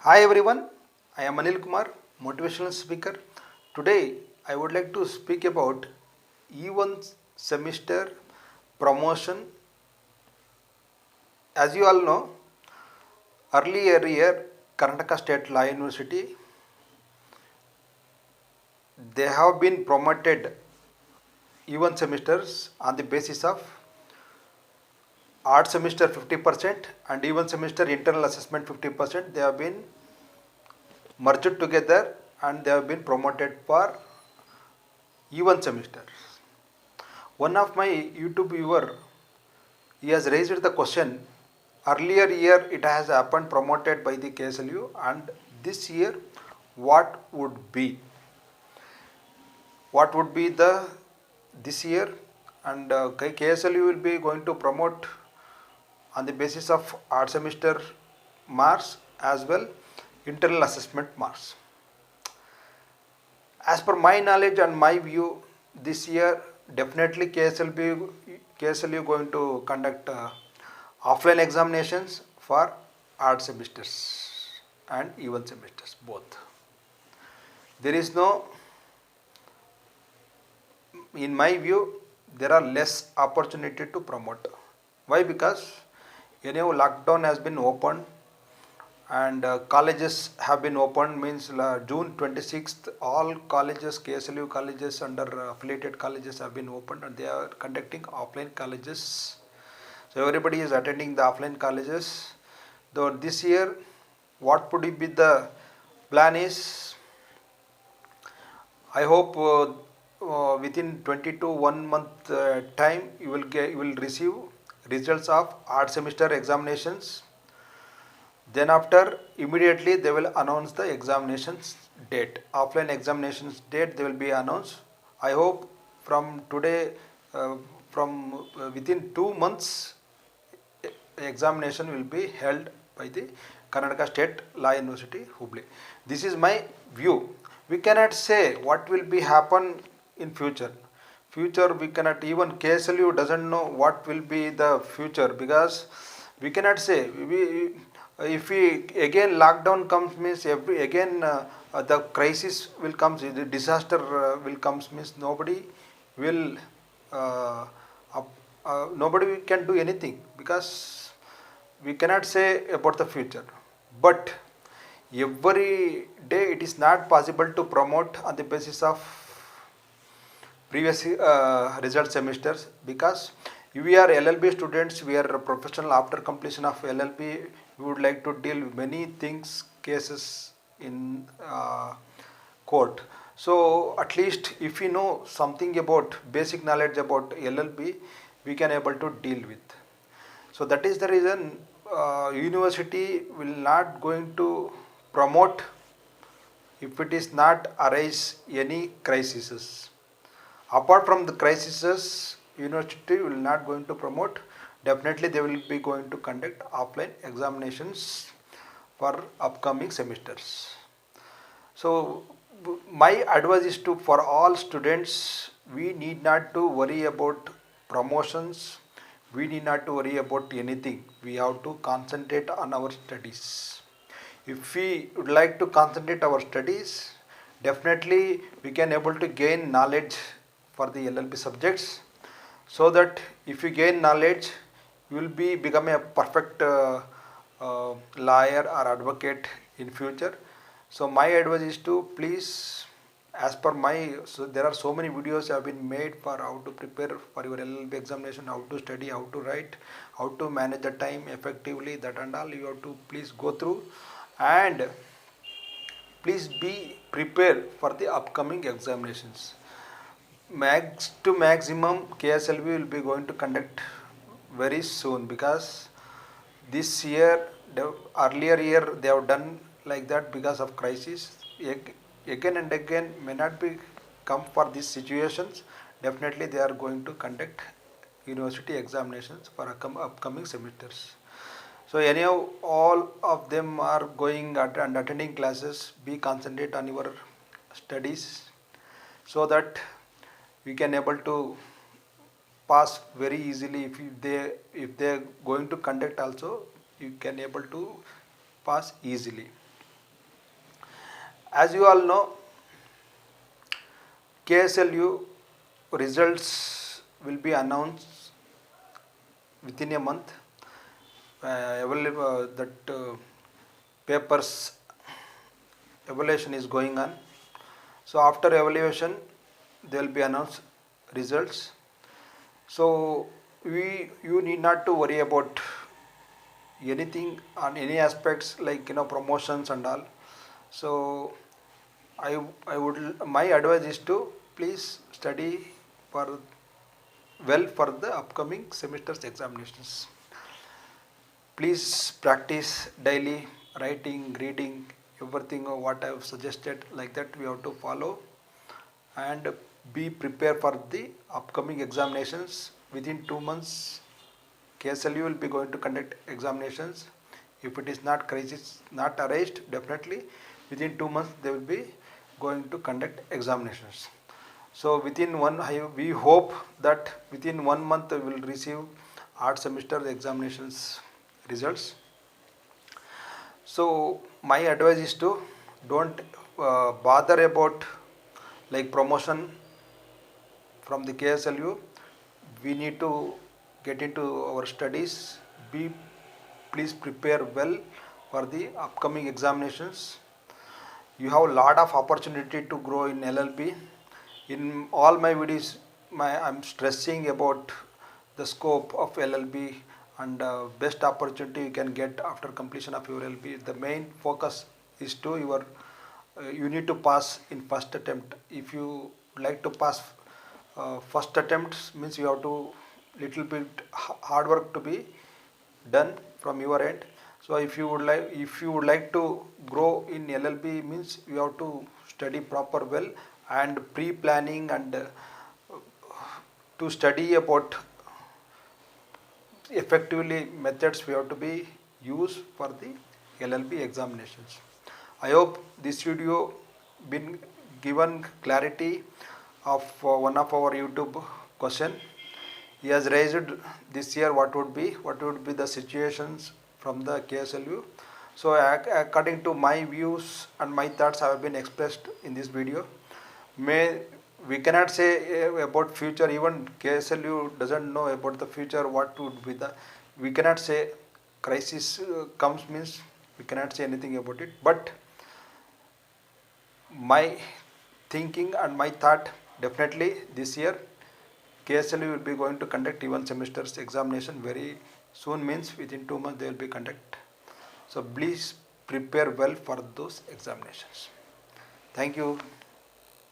Hi everyone, I am Anil Kumar, motivational speaker. Today I would like to speak about E1 semester promotion. As you all know, earlier year Karnataka State Law University they have been promoted E1 semesters on the basis of art semester 50% and E1 semester internal assessment 50%. They have been merged together and they have been promoted for E1 semester. One of my YouTube viewer he has raised the question earlier year it has happened promoted by the KSLU and this year what would be the this year and KSLU will be going to promote on the basis of art semester marks as well internal assessment marks. As per my knowledge and my view, this year definitely KSLU going to conduct offline examinations for art semesters and even semesters both. There is no, in my view, there are less opportunity to promote. Why? Because anyhow lockdown has been opened and colleges have been opened means June 26th all colleges KSLU colleges under affiliated colleges have been opened and they are conducting offline colleges, so everybody is attending the offline colleges. Though this year what would be the plan is I hope within 20 to 1 month time you will receive results of art semester examinations. Then after immediately they will announce the examinations date. Offline examinations date they will be announced. I hope from today, from within 2 months, examination will be held by the Karnataka State Law University, Hubli. This is my view. We cannot say what will be happen in future. Future we cannot, even KSLU doesn't know what will be the future because we cannot say. If we again lockdown comes means every again the crisis will comes, the disaster will comes means will uh, nobody can do anything because we cannot say about the future. But every day it is not possible to promote on the basis of previous result semesters because we are LLB students, we are professional. After completion of LLB we would like to deal with many things cases in court. So at least if we know something about basic knowledge about LLB we can able to deal with. So that is the reason university will not going to promote if it is not arise any crises. Apart from the crises, university will not going to promote. Definitely they will be going to conduct offline examinations for upcoming semesters. So my advice is to for all students, we need not to worry about promotions. We need not to worry about anything. We have to concentrate on our studies. If we would like to concentrate our studies, definitely we can able to gain knowledge for the LLB subjects, so that if you gain knowledge you will be become a perfect lawyer or advocate in future. So my advice is to please, as per my, so there are so many videos have been made for how to prepare for your LLB examination, how to study, how to write, how to manage the time effectively, that and all you have to please go through and please be prepared for the upcoming examinations. Max to maximum KSLV will be going to conduct very soon because this year, earlier year they have done like that because of crisis. Again and again may not be come for these situations. Definitely they are going to conduct university examinations for upcoming semesters. So anyhow, all of them are going and attending classes. Be concentrate on your studies so that we can able to pass very easily. If they are going to conduct also, you can able to pass easily. As you all know, KSLU results will be announced within a month. That papers evaluation is going on. So after evaluation, they will be announced results. So you need not to worry about anything on any aspects like promotions and all. So I would my advice is to please study for well for the upcoming semester's examinations. Please practice daily writing, reading, everything of what I have suggested, like that we have to follow and be prepared for the upcoming examinations. Within 2 months, KSLU will be going to conduct examinations. If it is not crisis not arranged, definitely within 2 months they will be going to conduct examinations. So we hope that within 1 month we will receive art semester examinations results. So my advice is to don't bother about like promotion from the KSLU. We need to get into our studies. Be please prepare well for the upcoming examinations. You have a lot of opportunity to grow in LLB. In all my videos, I'm stressing about the scope of LLB and best opportunity you can get after completion of your LLB. The main focus is to you need to pass in first attempt. If you like to pass first attempt, means you have to little bit hard work to be done from your end. So if you would like to grow in LLB, means you have to study proper well and pre-planning and to study about effectively methods we have to be used for the LLB examinations. I hope this video been given clarity of one of our YouTube question. He has raised this year what would be the situations from the KSLU. So according to my views and my thoughts have been expressed in this video. We cannot say about future, even KSLU doesn't know about the future what would be the, we cannot say crisis comes means we cannot say anything about it, but my thinking and my thought, definitely this year KSLU will be going to conduct even semester's examination very soon, means within 2 months they will be conduct. So please prepare well for those examinations. Thank you.